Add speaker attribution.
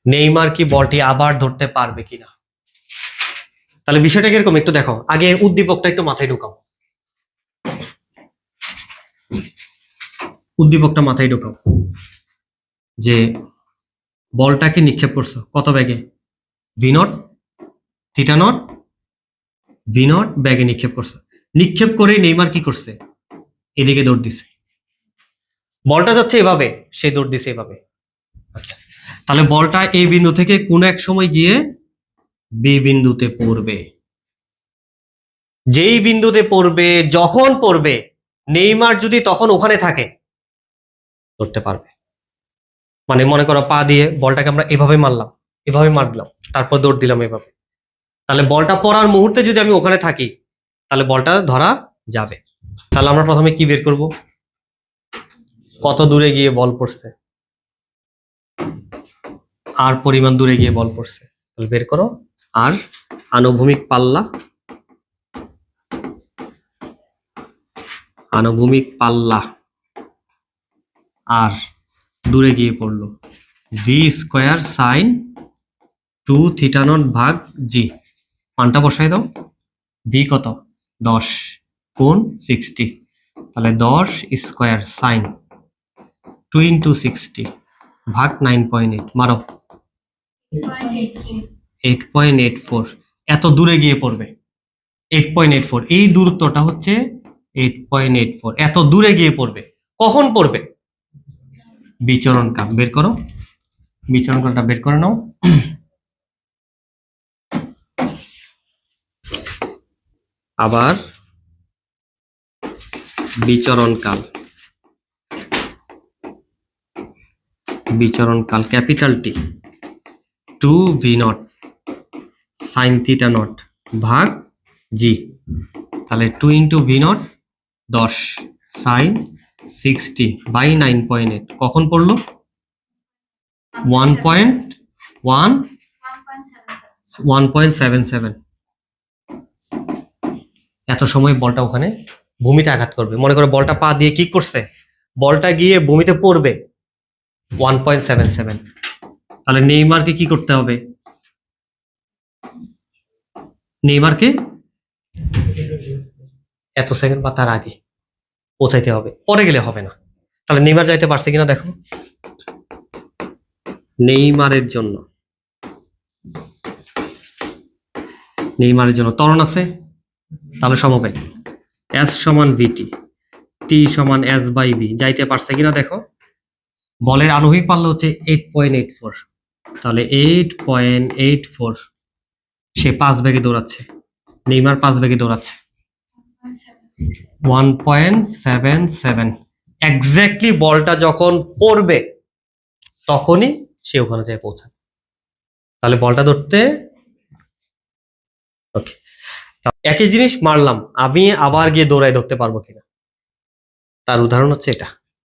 Speaker 1: Neymar কি বলটি আবার ধরতে পারবে কিনা। তাহলে বিষয়টা কিরকম একটু দেখো, আগে উদ্দীপকটা একটু মাথায় ঢুকাও। উদ্দীপকটা মাথায় ঢুকাও যে বলটাকে নিক্ষেপ করছো কত ব্যাগে, V naught theta not V naught ব্যাগে নিক্ষেপ করছো। নিক্ষেপ করে নেইমার কি করছে, এদিকে দৌড় দিছে। বলটা যাচ্ছে এভাবে, সে দৌড় দিছে এভাবে। আচ্ছা, তাহলে বলটা এই বিন্দু থেকে কোন এক সময় গিয়ে বি বিন্দুতে পড়বে। যেই বিন্দুতে পড়বে, যখন পড়বে, নেইমার যদি তখন ওখানে থাকে ধরতে পারবে। মানে মনে করো পা দিয়ে বলটাকে আমরা এভাবে মারলাম, এভাবে মারলাম, তারপর দৌড় দিলাম এভাবে। তাহলে বলটা পড়ার মুহূর্তে যদি আমি ওখানে থাকি তাহলে বলটা ধরা যাবে। তাহলে আমরা প্রথমে কি বের করব, কত দূরে গিয়ে বল পড়ছে, আর পরিমাণ দূরে গিয়ে বল পড়ছে। তাহলে বের করো আর আনুভূমিক পাল্লা, আনুভূমিক পাল্লা আর দূরে গিয়ে পড়লো V square sine 2 theta not ভাগ জি। মানটা বসাই দাও, ভি কত 10 কোণ 60, তাহলে 10 স্কোয়ার সাইন 2 ইন্টু 60 ভাগ 9.8, মারো 8.84। এত দূরে গিয়ে পড়বে 8.84, এই দূরত্বটা হচ্ছে 8.84, এত দূরে গিয়ে পড়বে। কখন পড়বে, বিচরণ কাল বের করো, বিচরণ কালটা বের করে নাও। আবার বিচরণ কাল, বিচরণ কাল capital T 2 V not sine theta not ভাগ জি। তাহলে 2 into V not 10 sine 60 by 9.8, কখন পড়লো 1.77। এত সময় বলটা ওখানে ভূমিতে আঘাত করবে। মনে করো বলটা পা দিয়ে কিক করছে, বলটা গিয়ে ভূমিতে পড়বে 1.77। তাহলে নেইমারকে কি করতে হবে, নেইমারকে এত সেকেন্ড বা তার আগে পৌঁছাইতে হবে, পরে গেলে হবে না। তাহলে নেইমার যাইতে পারছে কিনা দেখো। নেইমারের জন্য, নেইমারের জন্য ত্বরণ আছে, তাহলে সমবেগ এস সমান ভিটি, টি সমান এস বাই ভি, যাইতে পারছে কিনা দেখো। বলের আণবিক পাল্লা হচ্ছে 8.84, তাহলে 8.84, সে 5 বেগে দৌড়াচ্ছে, নেইমার 5 বেগে দৌড়াচ্ছে 1.77। এক্স্যাক্টলি বলটা যখন পড়বে তখনই সে ওখানে যায় পৌঁছাবে। তাহলে বলটা ধরতে ওকে, একই জিনিস মারলাম, আমি আবার গিয়ে দৌড়াই ধরতে পারবো কিনা, তার উদাহরণ হচ্ছে এটা।